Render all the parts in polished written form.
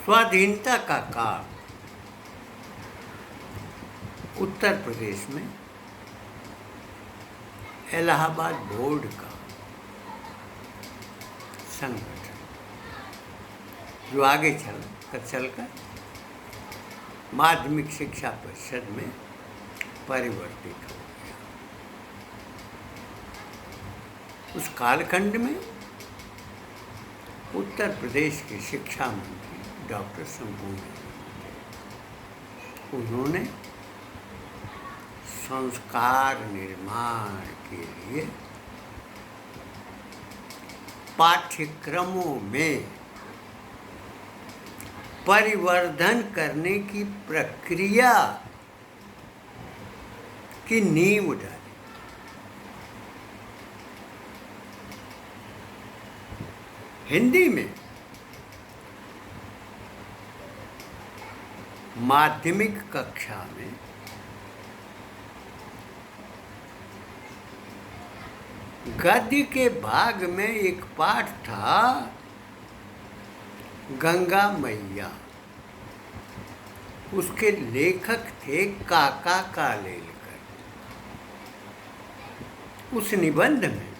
स्वाधीनता का काल उत्तर प्रदेश में इलाहाबाद बोर्ड का संगठन जो आगे चलकर माध्यमिक शिक्षा परिषद में परिवर्तित हो गया। उस कालखंड में उत्तर प्रदेश के शिक्षा मंत्री डॉक्टर शंभू थे। उन्होंने संस्कार निर्माण के लिए पाठ्यक्रमों में परिवर्धन करने की प्रक्रिया की नींव डाली। हिंदी में माध्यमिक कक्षा में गद्य के भाग में एक पाठ था गंगा मैया। उसके लेखक थे काका कालेलकर। उस निबंध में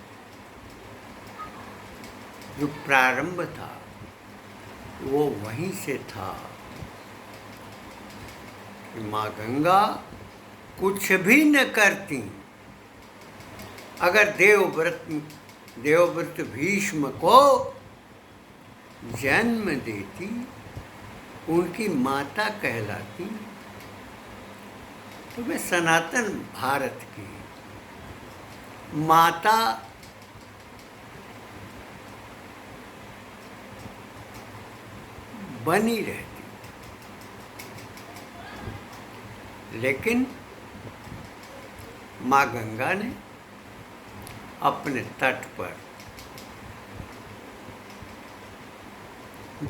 जो प्रारंभ था वो वहीं से था कि माँ गंगा कुछ भी न करती अगर देवव्रत भीष्म को जन्म देती, उनकी माता कहलाती, तो वे सनातन भारत की माता बनी रहती। लेकिन माँ गंगा ने अपने तट पर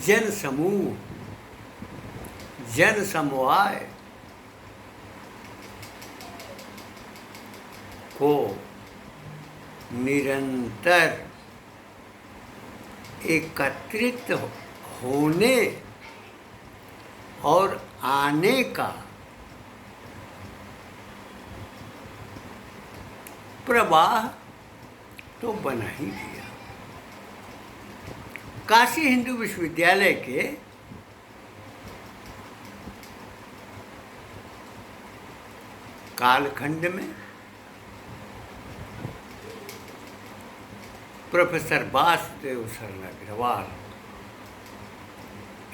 जन समुदाय को निरंतर एकत्रित होने और आने का प्रवाह तो बना ही दिया। काशी हिंदू विश्वविद्यालय के कालखंड में प्रोफेसर वासुदेव शरण अग्रवाल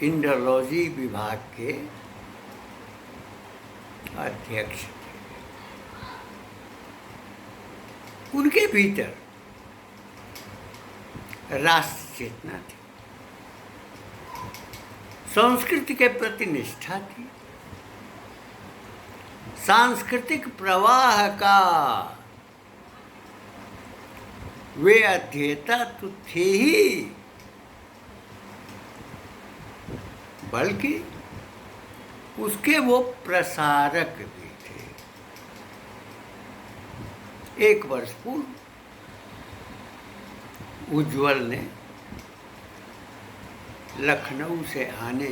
इंडोलॉजी विभाग के अध्यक्ष थे। उनके भीतर राष्ट्र चेतना थी, संस्कृति के प्रति निष्ठा थी, सांस्कृतिक प्रवाह का वे अध्येता तो थे ही, बल्कि उसके वो प्रसारक भी थे। एक वर्ष पूर्व उज्ज्वल ने लखनऊ से आने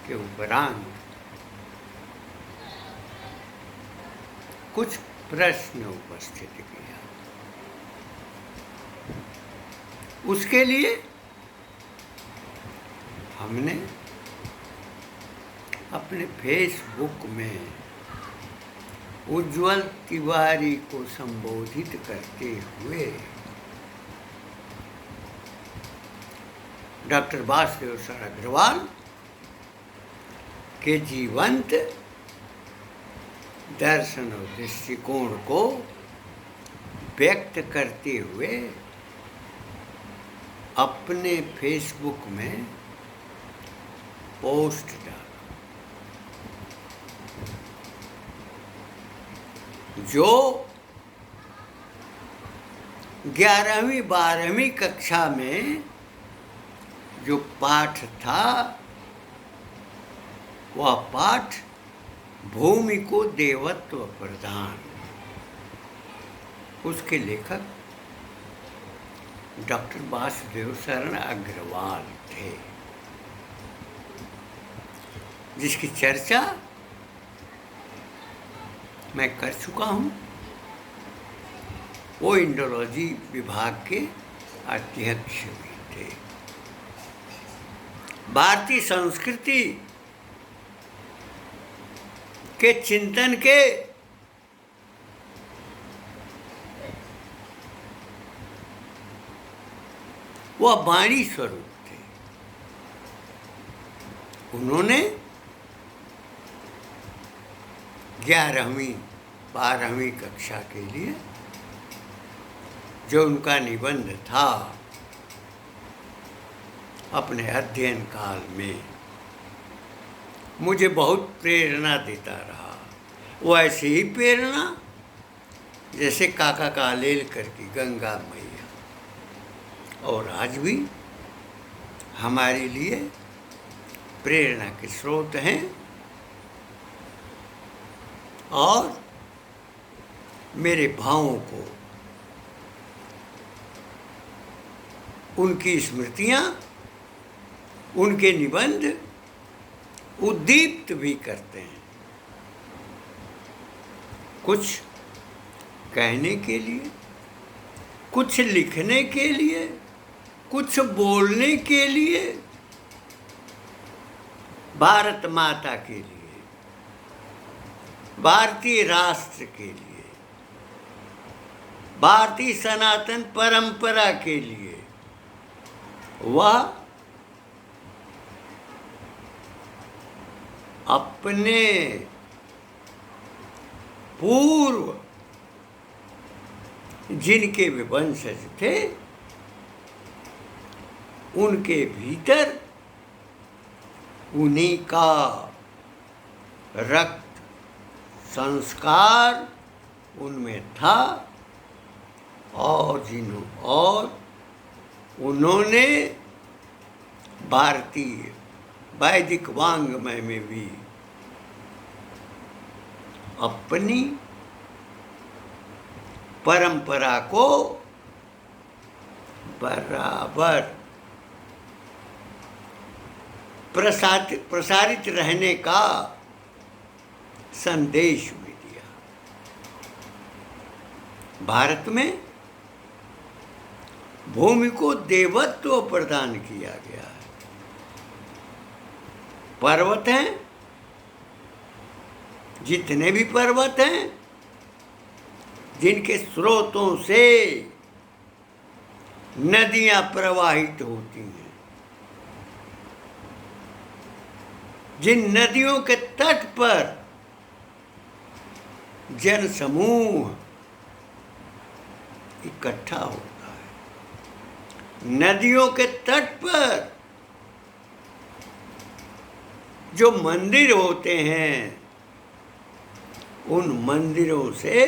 के उपरांत कुछ प्रश्न उपस्थित किया। उसके लिए हमने अपने फेसबुक में उज्ज्वल तिवारी को संबोधित करते हुए डॉक्टर वासुदेव शरण अग्रवाल के जीवंत दर्शन और दृष्टिकोण को व्यक्त करते हुए अपने फेसबुक में पोस्ट डाला, जो 11वीं 12वीं कक्षा में जो पाठ था, वह पाठ भूमि को देवत्व प्रदान, उसके लेखक डॉक्टर वासुदेव शरण अग्रवाल थे। जिसकी चर्चा मैं कर चुका हूँ, वो इंडोलॉजी विभाग के अध्यक्ष भी थे। भारतीय संस्कृति के चिंतन के वह वाणी स्वरूप थे। उन्होंने 11वीं 12वीं कक्षा के लिए जो उनका निबंध था, अपने अध्ययन काल में मुझे बहुत प्रेरणा देता रहा। वो ऐसी ही प्रेरणा जैसे काका कालेलकर की गंगा मैया, और आज भी हमारे लिए प्रेरणा के स्रोत हैं। और मेरे भावों को उनकी स्मृतियाँ, उनके निबंध उद्दीप्त भी करते हैं। कुछ कहने के लिए, कुछ लिखने के लिए, कुछ बोलने के लिए, भारत माता के लिए, भारतीय राष्ट्र के लिए, भारतीय सनातन परंपरा के लिए वह अपने पूर्व जिनके वे वंशज थे, उनके भीतर उन्हीं का रक्त संस्कार उनमें था, और उन्होंने भारतीय वैदिक वाङ्मय में भी अपनी परंपरा को बराबर प्रसारित रहने का संदेश भी दिया। भारत में भूमि को देवत्व प्रदान किया गया है। पर्वत हैं, जितने भी पर्वत हैं, जिनके स्रोतों से नदियां प्रवाहित होती हैं, जिन नदियों के तट पर जन समूह इकट्ठा होता है, नदियों के तट पर जो मंदिर होते हैं, उन मंदिरों से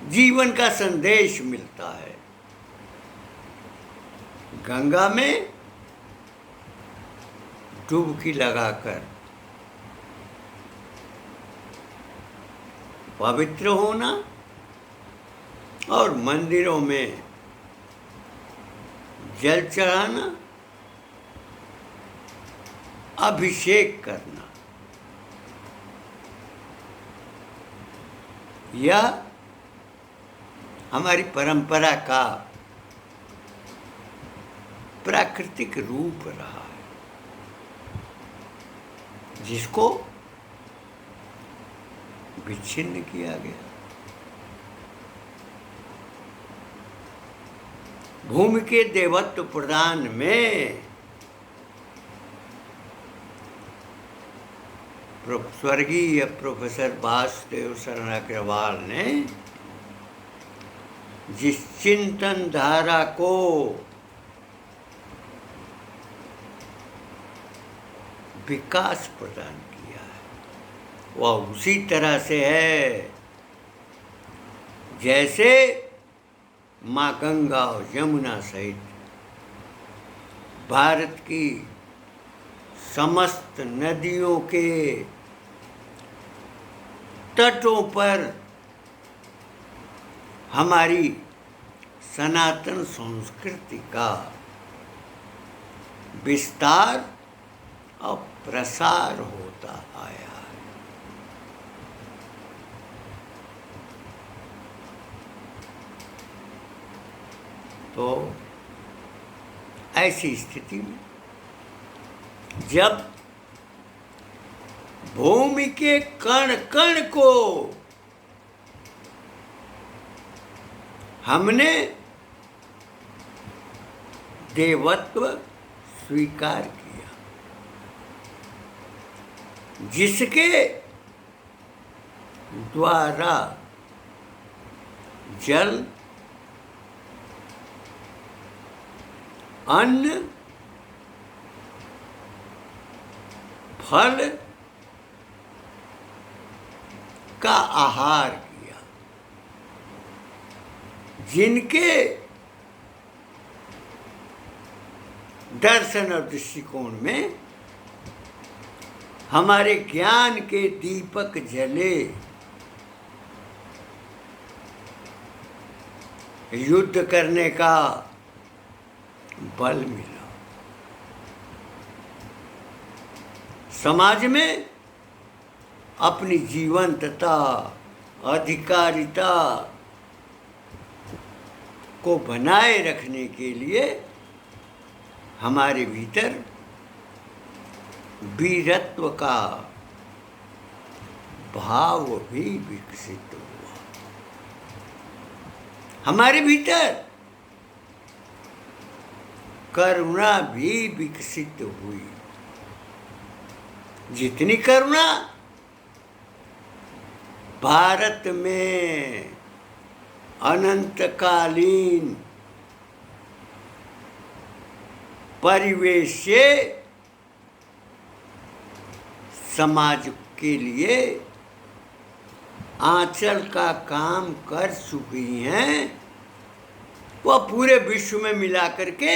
जीवन का संदेश मिलता है। गंगा में डुबकी लगाकर पवित्र होना और मंदिरों में जल चढ़ाना, अभिषेक करना, यह हमारी परंपरा का प्राकृतिक रूप रहा है, जिसको विच्छिन्न किया गया। भूमि के देवत्व प्रदान में स्वर्गीय प्रोफेसर वासुदेव शरण अग्रवाल ने जिस चिंतन धारा को विकास प्रदान किया है, वह उसी तरह से है जैसे माँ गंगा और यमुना सहित भारत की समस्त नदियों के तटों पर हमारी सनातन संस्कृति का विस्तार और प्रसार होता आया है। तो ऐसी स्थिति में जब भूमि के कण कण को हमने देवत्व स्वीकार किया, जिसके द्वारा जल, अन्न, फल का आहार किया, जिनके दर्शन और दृष्टिकोण में हमारे ज्ञान के दीपक जले, युद्ध करने का बल मिला। समाज में अपनी जीवंतता, अधिकारिता को बनाए रखने के लिए हमारे भीतर वीरत्व का भाव भी विकसित हुआ। हमारे भीतर करुणा भी विकसित हुई। जितनी करुणा भारत में अनंतकालीन परिवेश से समाज के लिए आंचल का काम कर चुकी हैं, वह पूरे विश्व में मिला करके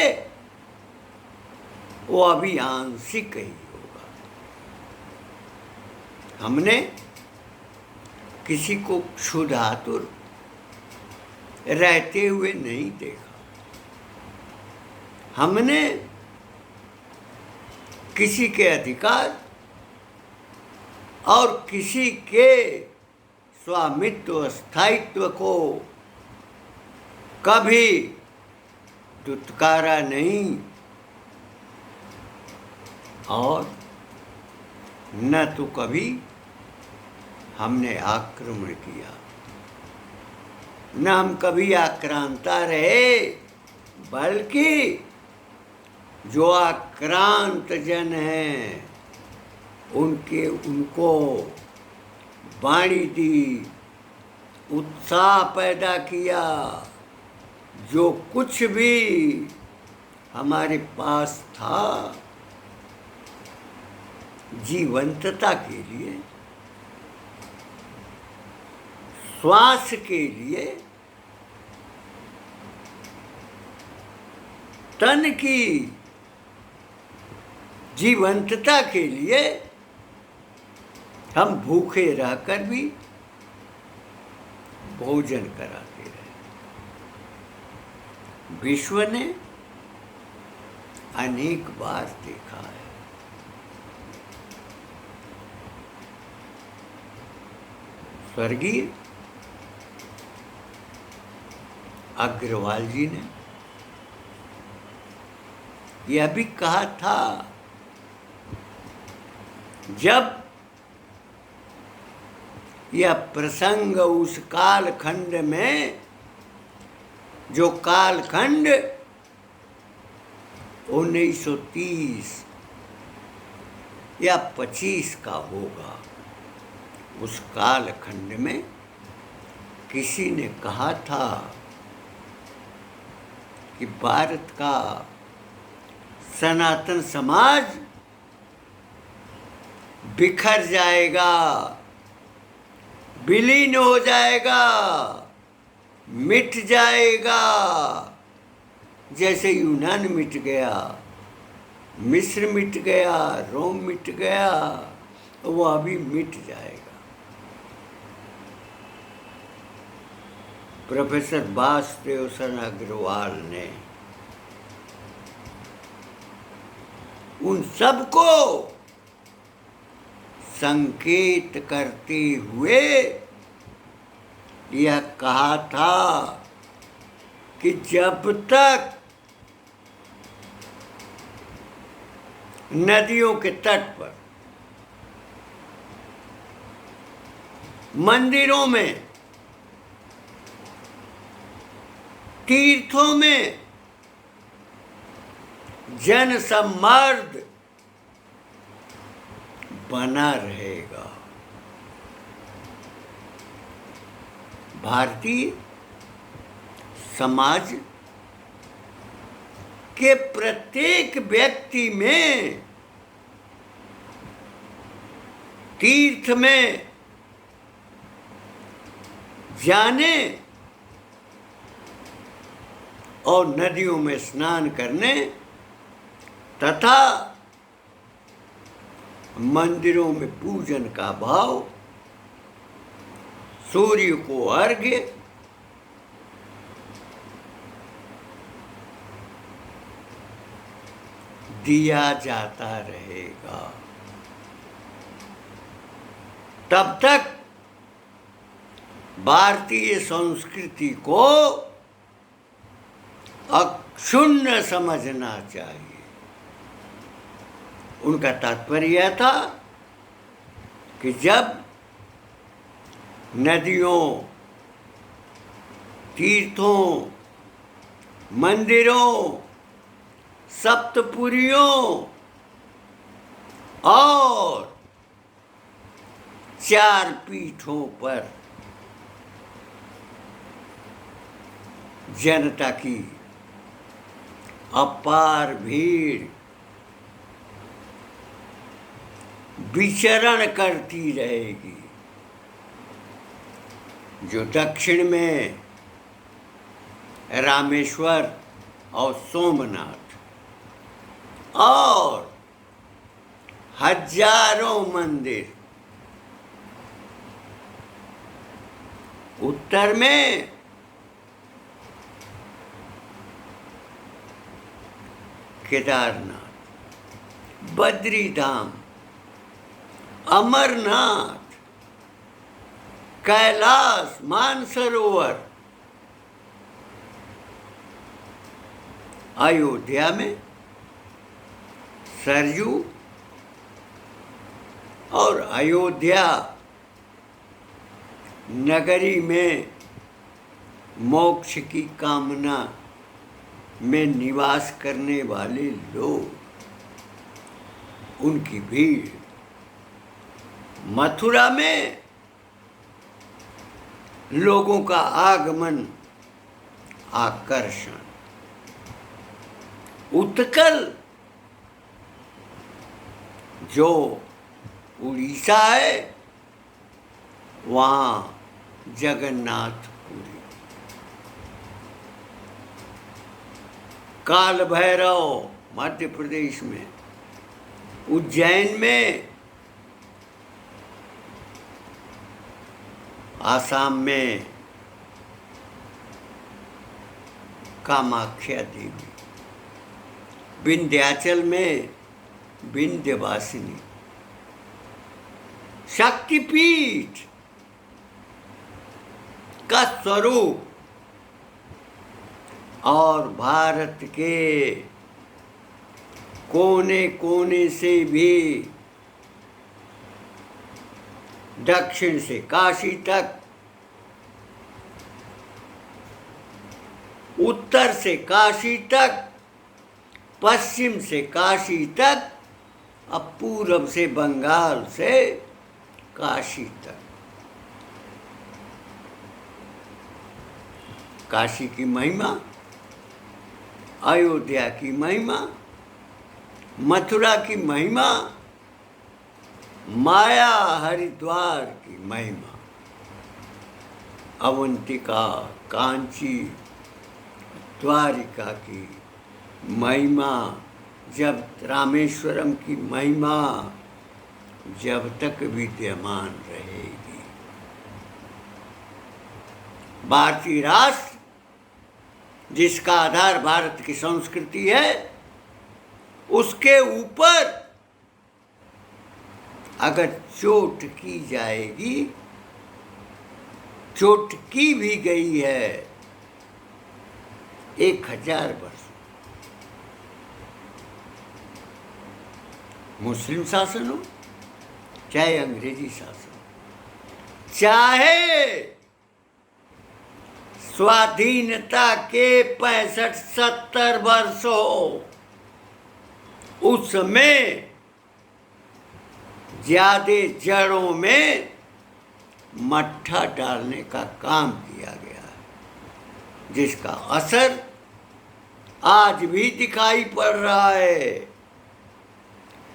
वो अभी आंशिक ही होगा। हमने किसी को क्षुधातुर रहते हुए नहीं देखा। हमने किसी के अधिकार और किसी के स्वामित्व, स्थायित्व को कभी दुत्कारा नहीं और न तो कभी हमने आक्रमण किया, न हम कभी आक्रांता रहे, बल्कि जो आक्रांत जन हैं उनको वाणी दी, उत्साह पैदा किया। जो कुछ भी हमारे पास था जीवंतता के लिए, श्वास के लिए, तन की जीवंतता के लिए हम भूखे रहकर भी भोजन कराते रहे। विश्व ने अनेक बार देखा है। स्वर्गीय अग्रवाल जी ने यह भी कहा था, जब यह प्रसंग उस कालखंड में, जो कालखंड 1930 या 25 का होगा, उस कालखंड में किसी ने कहा था कि भारत का सनातन समाज बिखर जाएगा, विलीन हो जाएगा, मिट जाएगा, जैसे यूनान मिट गया, मिस्र मिट गया, रोम मिट गया, वो अभी मिट जाएगा। प्रोफेसर वासुदेव अग्रवाल ने उन सबको संकेत करते हुए यह कहा था कि जब तक नदियों के तट पर, मंदिरों में, तीर्थों में जन सम्मर्द बना रहेगा, भारतीय समाज के प्रत्येक व्यक्ति में तीर्थ में जाने और नदियों में स्नान करने तथा मंदिरों में पूजन का भाव, सूर्य को अर्घ्य, दिया जाता रहेगा। तब तक भारतीय संस्कृति को अक्षुण्ण समझना चाहिए। उनका तात्पर्य यह था कि जब नदियों, तीर्थों, मंदिरों, सप्तपुरियों और चार पीठों पर जनता की अपार भीड़ विचरण करती रहेगी, जो दक्षिण में रामेश्वर और सोमनाथ और हजारों मंदिर, उत्तर में केदारनाथ, बद्रीधाम, अमरनाथ, कैलाश, मानसरोवर, अयोध्या में सरयू और अयोध्या नगरी में मोक्ष की कामना में निवास करने वाले लोग, उनकी भीड़, मथुरा में लोगों का आगमन, आकर्षण, उत्कल जो उड़ीसा है वहाँ जगन्नाथपुरी, काल भैरव मध्य प्रदेश में, उज्जैन में, आसाम में कामाख्या देवी, विंध्याचल में विंध्यवासिनी, शक्तिपीठ का स्वरूप और भारत के कोने कोने से भी, दक्षिण से काशी तक, उत्तर से काशी तक, पश्चिम से काशी तक, अब पूरब से बंगाल से काशी तक, काशी की महिमा, अयोध्या की महिमा, मथुरा की महिमा, माया हरिद्वार की महिमा, अवंतिका, कांची, द्वारिका की महिमा, जब रामेश्वरम की महिमा जब तक विद्यमान रहेगी, भारतीय राष्ट्र जिसका आधार भारत की संस्कृति है, उसके ऊपर अगर चोट की जाएगी, चोट की भी गई है 1000 वर्ष। मुस्लिम शासन हो चाहे अंग्रेजी शासन, चाहे स्वाधीनता के 65-70 वर्ष हो, उसमें ज्यादा जड़ों में मट्ठा डालने का काम किया गया है, जिसका असर आज भी दिखाई पड़ रहा है।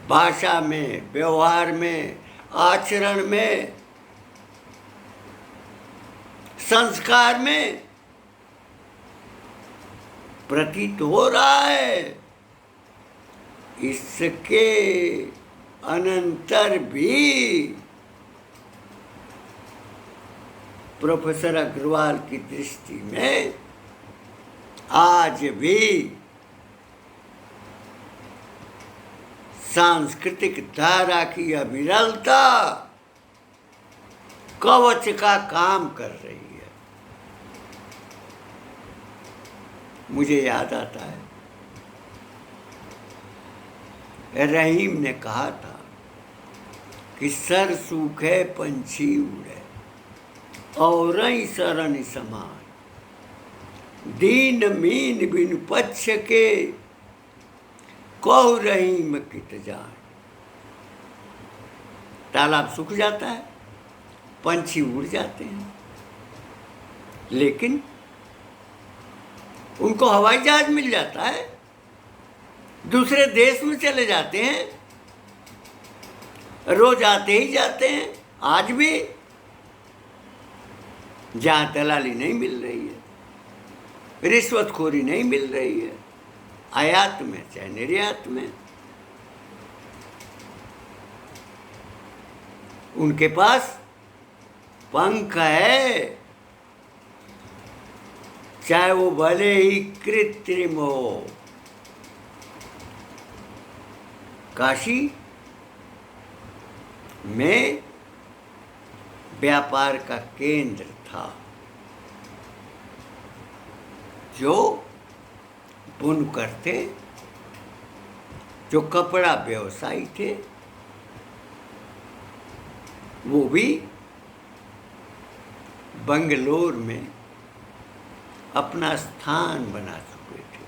भाषा में, व्यवहार में, आचरण में, संस्कार में प्रतीत हो रहा है। इसके अनंतर भी प्रोफेसर अग्रवाल की दृष्टि में आज भी सांस्कृतिक धारा की अविरलता कवच का काम कर रही है। मुझे याद आता है, रहीम ने कहा था कि सर सूखे पंछी उड़े और शरण समान, दीन मीन बिन पक्ष के कहो रहीम कित जान। तालाब सूख जाता है, पंछी उड़ जाते हैं, लेकिन उनको हवाई जहाज मिल जाता है, दूसरे देश में चले जाते हैं, रोज आते ही जाते हैं। आज भी जहाँ दलाली नहीं मिल रही है, रिश्वतखोरी नहीं मिल रही है, आयात में चाहे निर्यात में, उनके पास पंख है, चाहे वो भले ही कृत्रिम हो। काशी में व्यापार का केंद्र था, जो बुनकर थे, जो कपड़ा व्यवसायी थे, वो भी बंगलोर में अपना स्थान बना चुके थे।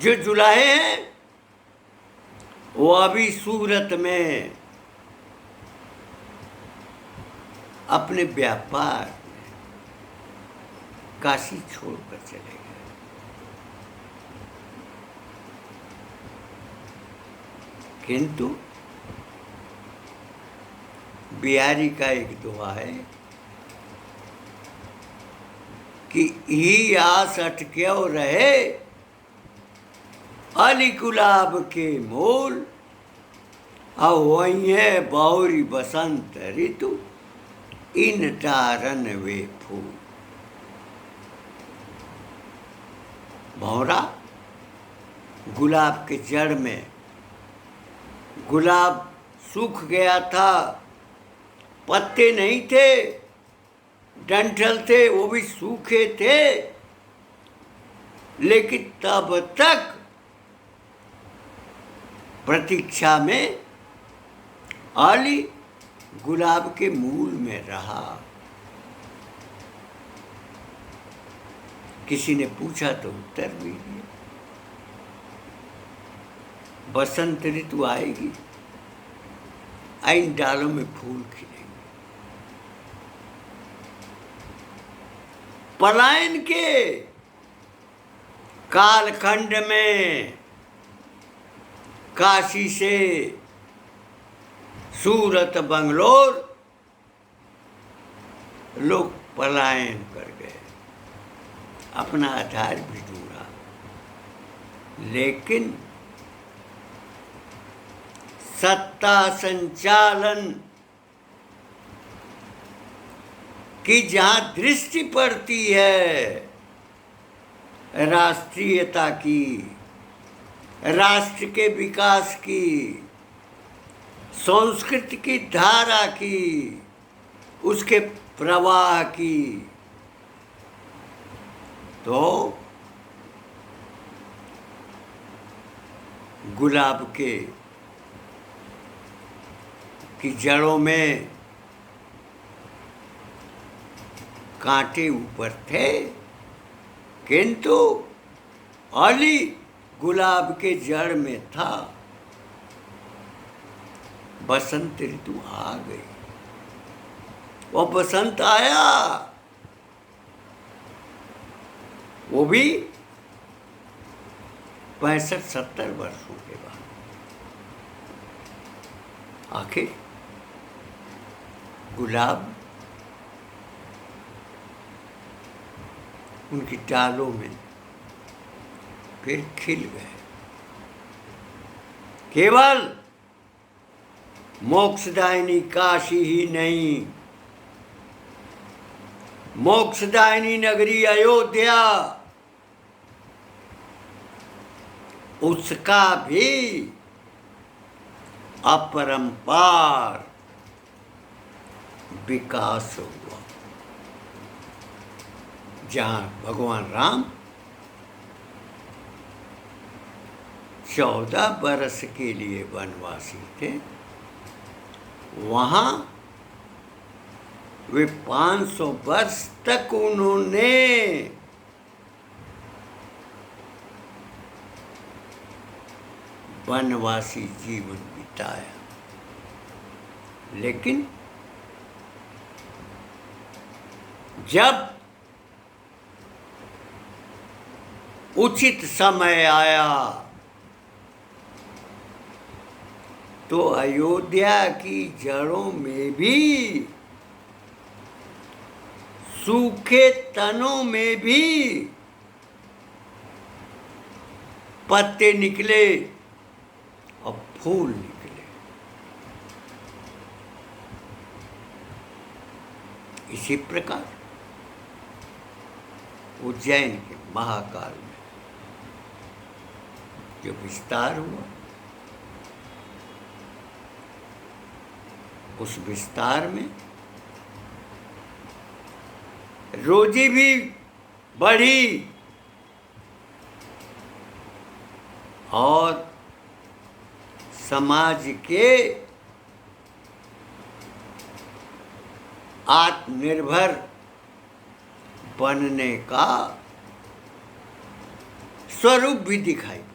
जो जुलाहे हैं वो अभी सूरत में अपने व्यापार में काशी छोड़कर चले गए। किंतु बिहारी का एक दोहा है कि ही आस अटक्यो रहे अली गुलाब के मूल, वही है बहुरी बसंत ऋतु इन तारन वे फूल। भौरा गुलाब के जड़ में, गुलाब सूख गया था, पत्ते नहीं थे, डंठल थे, वो भी सूखे थे, लेकिन तब तक प्रतीक्षा में आली गुलाब के मूल में रहा। किसी ने पूछा तो उत्तर भी दिया, बसंत ऋतु आएगी, इन डालों में फूल खिलेंगे। पलायन के कालखंड में काशी से सूरत, बंगलोर लोग पलायन कर गए, अपना आधार भी ढूंढा, लेकिन सत्ता संचालन की जहां दृष्टि पड़ती है राष्ट्रीयता की, राष्ट्र के विकास की, संस्कृति की धारा की, उसके प्रवाह की, तो गुलाब की जड़ों में कांटे ऊपर थे, किंतु अली गुलाब के जड़ में था। बसंत ऋतु आ गई, वो बसंत आया, वो भी 65-70 वर्षों के बाद। आखिर गुलाब उनकी डालों में फिर खिल गए। केवल मोक्षदायिनी काशी ही नहीं, मोक्षदायिनी नगरी अयोध्या, उसका भी अपरंपार विकास हुआ। जहाँ भगवान राम 14 बरस के लिए वनवासी थे, वहाँ वे 500 वर्ष तक उन्होंने वनवासी जीवन बिताया। लेकिन जब उचित समय आया तो अयोध्या की जड़ों में भी, सूखे तनों में भी पत्ते निकले और फूल निकले। इसी प्रकार उज्जैन के महाकाल में जो विस्तार हुआ, उस विस्तार में रोजी भी बढ़ी और समाज के आत्मनिर्भर बनने का स्वरूप भी दिखाई पड़ा।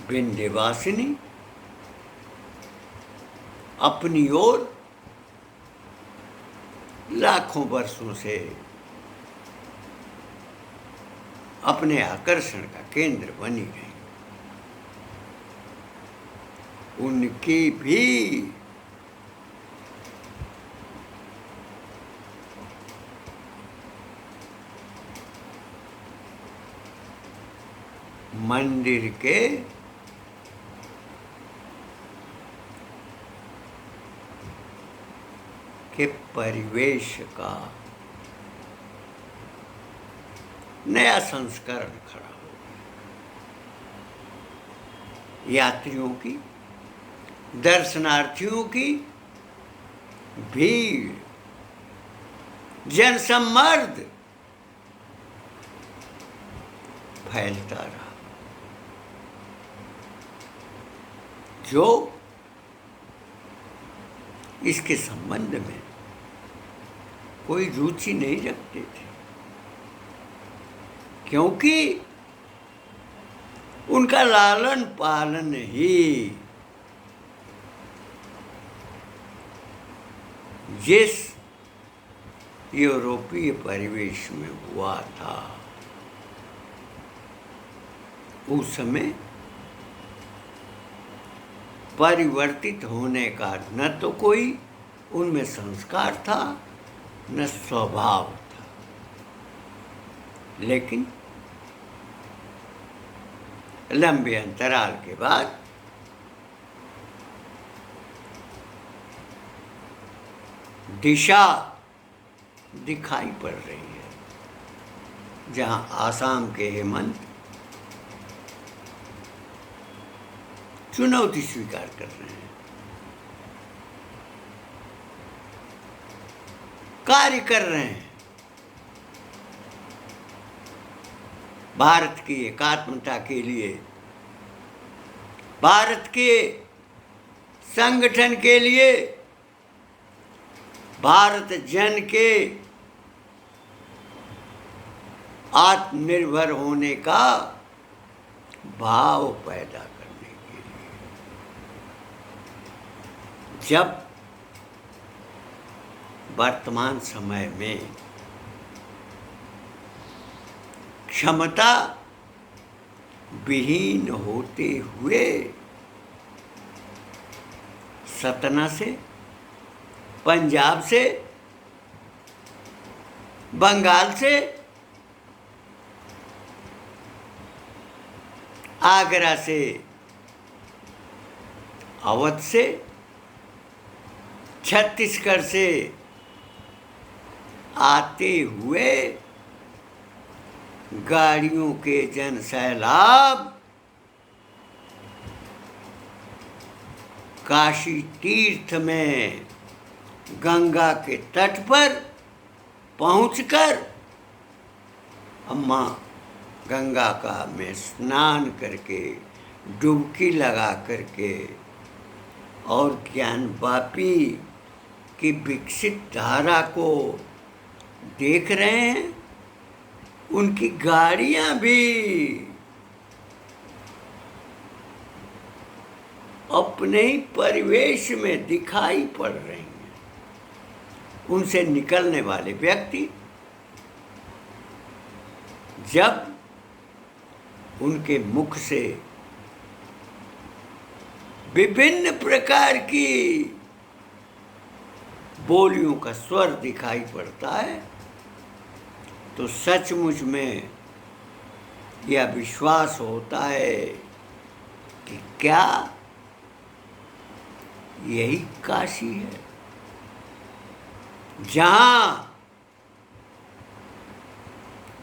विंध्यवासिनी अपनी ओर लाखों वर्षों से अपने आकर्षण का केंद्र बनी गई। उनकी भी मंदिर के परिवेश का नया संस्करण खड़ा हो गया। यात्रियों की, दर्शनार्थियों की भीड़, जनसम्मर्द फैलता रहा, जो इसके संबंध में कोई रुचि नहीं रखते थे, क्योंकि उनका लालन पालन ही जिस यूरोपीय परिवेश में हुआ था, उस समय परिवर्तित होने का न तो कोई उनमें संस्कार था, न स्वभाव था। लेकिन लंबे अंतराल के बाद दिशा दिखाई पड़ रही है। जहाँ आसाम के हेमंत चुनौती स्वीकार कर रहे हैं, कार्य कर रहे हैं भारत की एकात्मता के लिए, भारत के संगठन के लिए, भारत जन के आत्मनिर्भर होने का भाव पैदा करने के लिए। जब वर्तमान समय में क्षमता विहीन होते हुए सतना से, पंजाब से, बंगाल से, आगरा से, अवध से, छत्तीसगढ़ से आते हुए गाड़ियों के जन सैलाब काशी तीर्थ में गंगा के तट पर पहुंचकर अम्मा गंगा का में स्नान करके, डुबकी लगा करके और ज्ञान वापी की विकसित धारा को देख रहे हैं। उनकी गाड़ियां भी अपने ही परिवेश में दिखाई पड़ रही हैं। उनसे निकलने वाले व्यक्ति जब उनके मुख से विभिन्न प्रकार की बोलियों का स्वर दिखाई पड़ता है तो सचमुच में यह विश्वास होता है कि क्या यही काशी है जहां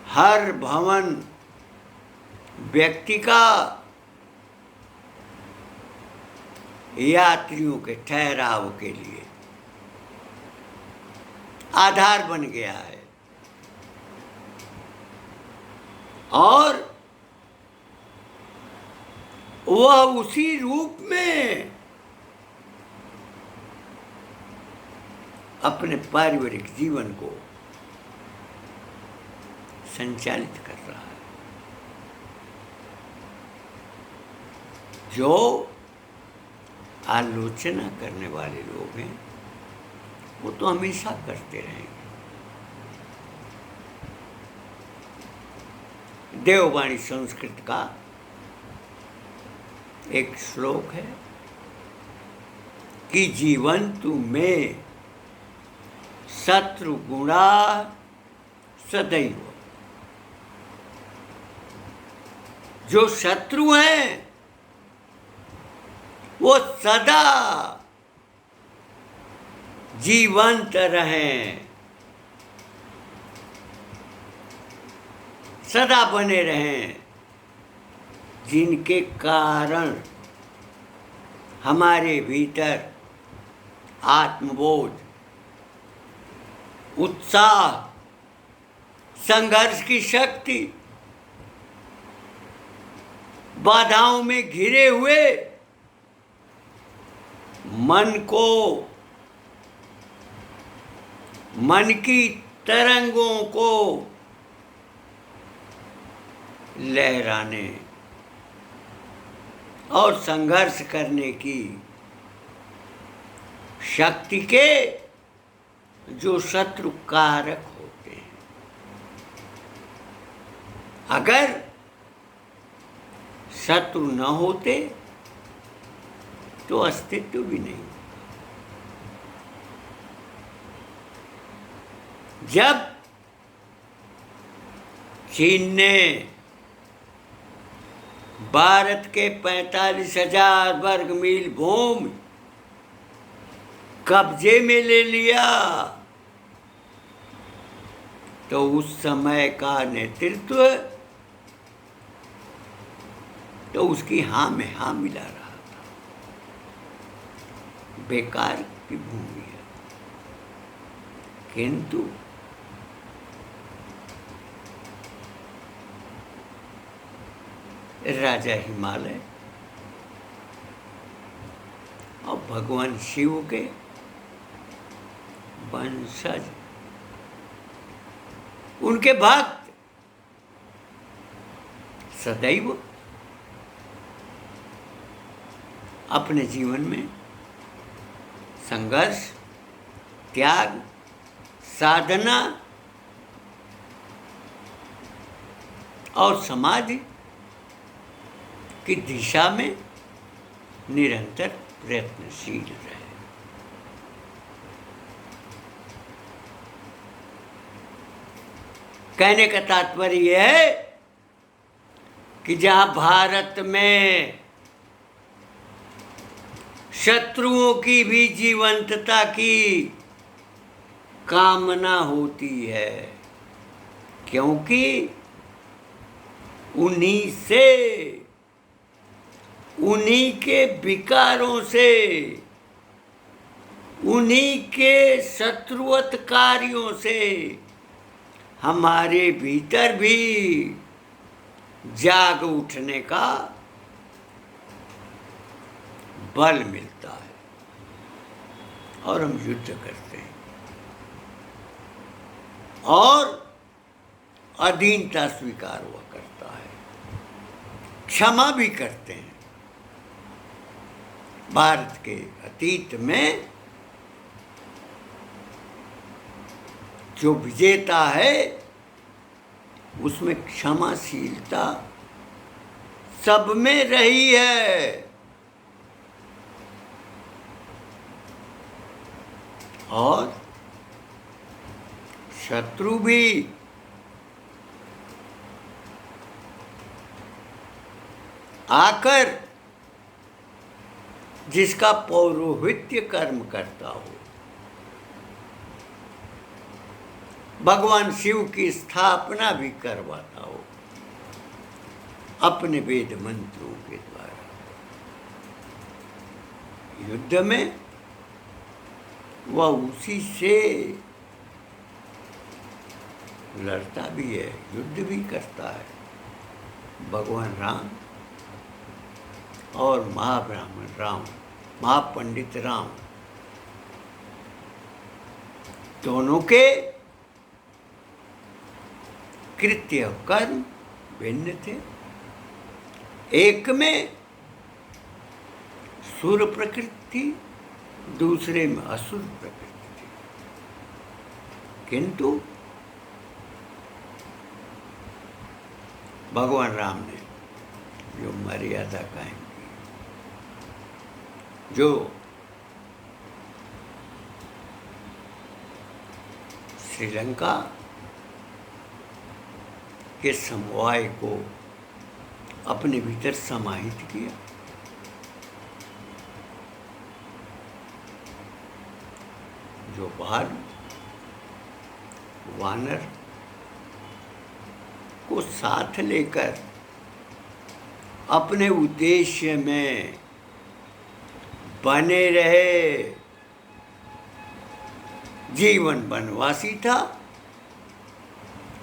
हर भवन व्यक्ति का यात्रियों के ठहराव के लिए आधार बन गया है और वह उसी रूप में अपने पारिवारिक जीवन को संचालित कर रहा है। जो आलोचना करने वाले लोग हैं वो तो हमेशा करते रहेंगे। देववाणी संस्कृत का एक श्लोक है कि जीवन्तु में शत्रु गुणा सदैव। जो शत्रु हैं वो सदा जीवंत रहें, सदा बने रहें, जिनके कारण हमारे भीतर आत्मबोध, उत्साह, संघर्ष की शक्ति, बाधाओं में घिरे हुए मन को, मन की तरंगों को लहराने और संघर्ष करने की शक्ति के जो शत्रु कारक होते हैं, अगर शत्रु न होते तो अस्तित्व भी नहीं। जब चीन ने भारत के 45,000 वर्ग मील भूमि कब्जे में ले लिया तो उस समय का नेतृत्व तो उसकी हाँ में हाँ मिला रहा था। बेकार की भूमि है। किंतु राजा हिमालय और भगवान शिव के वंशज, उनके भक्त सदैव अपने जीवन में संघर्ष, त्याग, साधना और समाधि की दिशा में निरंतर प्रयत्नशील रहे। कहने का तात्पर्य यह है कि जहां भारत में शत्रुओं की भी जीवंतता की कामना होती है, क्योंकि उन्हीं के विकारों से, उन्हीं के शत्रुवत कार्यों से हमारे भीतर भी जाग उठने का बल मिलता है और हम युद्ध करते हैं और अधीनता स्वीकार हुआ करता है, क्षमा भी करते हैं। भारत के अतीत में जो विजेता है उसमें क्षमाशीलता सब में रही है और शत्रु भी आकर जिसका पौरोहित्य कर्म करता हो, भगवान शिव की स्थापना भी करवाता हो अपने वेद मंत्रों के द्वारा, युद्ध में वह उसी से लड़ता भी है, युद्ध भी करता है। भगवान राम और महाब्राह्मण राम, महापंडित राम, दोनों के कृत्य कर्म भिन्न थे। एक में सुर प्रकृति थी, दूसरे में असुर प्रकृति थी, किंतु भगवान राम ने जो मर्यादा कायम की, जो श्रीलंका के समवाय को अपने भीतर समाहित किया, जो बाल वानर को साथ लेकर अपने उद्देश्य में बने रहे, जीवन वनवासी था।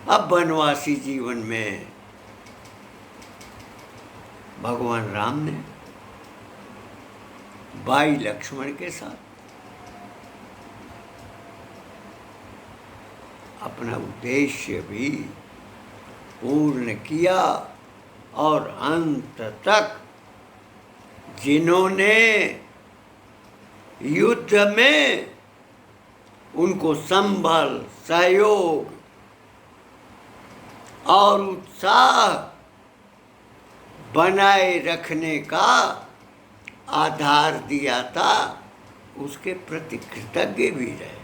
अब वनवासी जीवन में भगवान राम ने भाई लक्ष्मण के साथ अपना उद्देश्य भी पूर्ण किया और अंत तक जिन्होंने युद्ध में उनको संबल, सहयोग और उत्साह बनाए रखने का आधार दिया था, उसके प्रति कृतज्ञ भी रहे।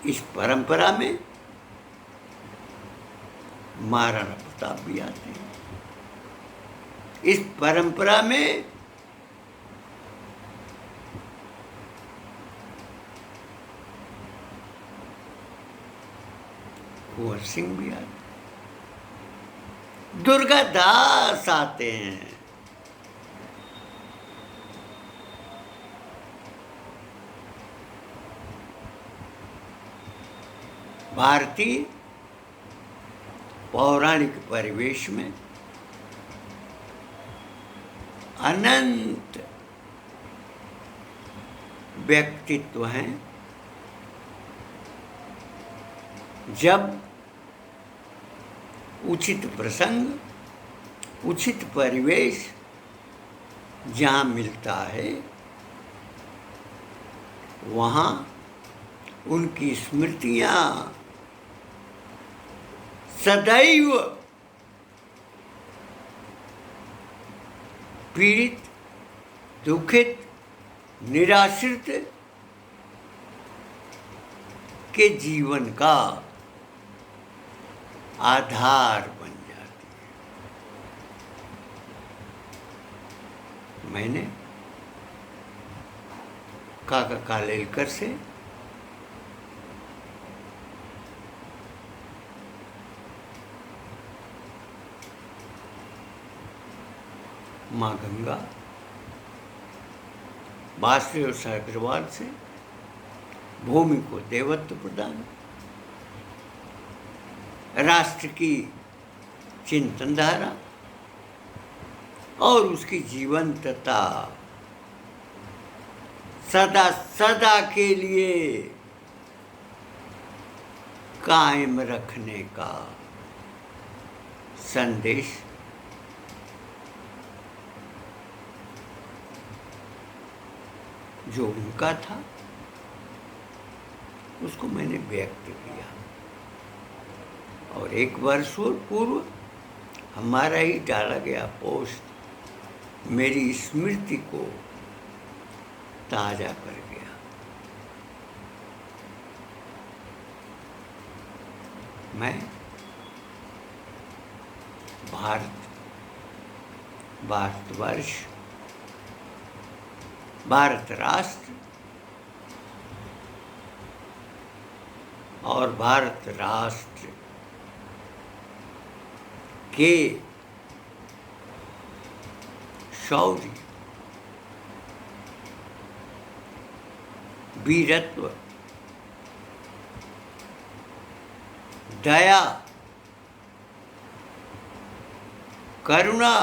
इस परंपरा में महाराणा प्रताप भी आते हैं। इस परंपरा में कुंवर सिंह भी आते हैं, दुर्गादास आते हैं, भारतीय पौराणिक परिवेश में अनंत व्यक्तित्व हैं। जब उचित प्रसंग, उचित परिवेश जहाँ मिलता है, वहाँ उनकी स्मृतियाँ सदैव पीड़ित, दुखित, निराश्रित के जीवन का आधार बन जाती है। मैंने काका कालेलकर से माँ गंगा, वासुदेव अग्रवाल से भूमि को देवत्व प्रदान, राष्ट्र की चिंतन धारा और उसकी जीवंतता सदा सदा के लिए कायम रखने का संदेश जो उनका था, उसको मैंने व्यक्त किया। और एक वर्ष पूर्व हमारा ही डाला गया पोस्ट मेरी स्मृति को ताजा कर गया। मैं भारतवर्ष, भारत राष्ट्र और भारत राष्ट्र के शौर्य, वीरत्व, दया, करुणा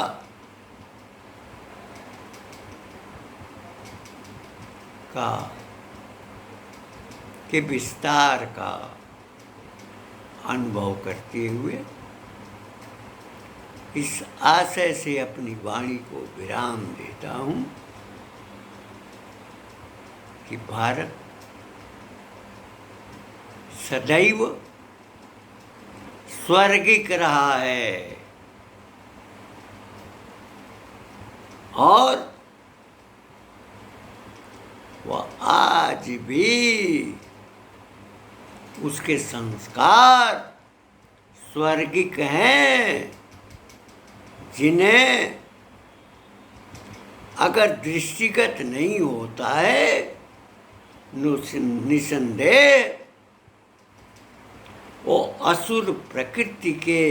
के विस्तार का अनुभव करते हुए इस आशय से अपनी वाणी को विराम देता हूँ कि भारत सदैव स्वर्गिक रहा है और वह आज भी उसके संस्कार स्वर्गिक हैं, जिन्हें अगर दृष्टिगत नहीं होता है निसंदेह वो असुर प्रकृति के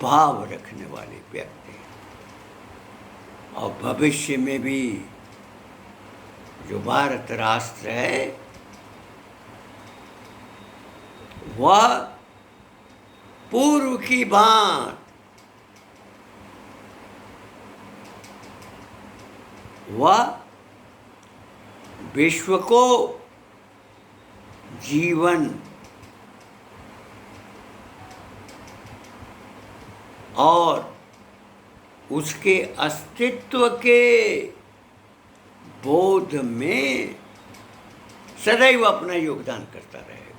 भाव रखने वाले व्यक्ति और भविष्य में भी जो भारत राष्ट्र है वह पूर्व की भांति वह विश्व को जीवन और उसके अस्तित्व के बोध में सदैव अपना योगदान करता रहेगा।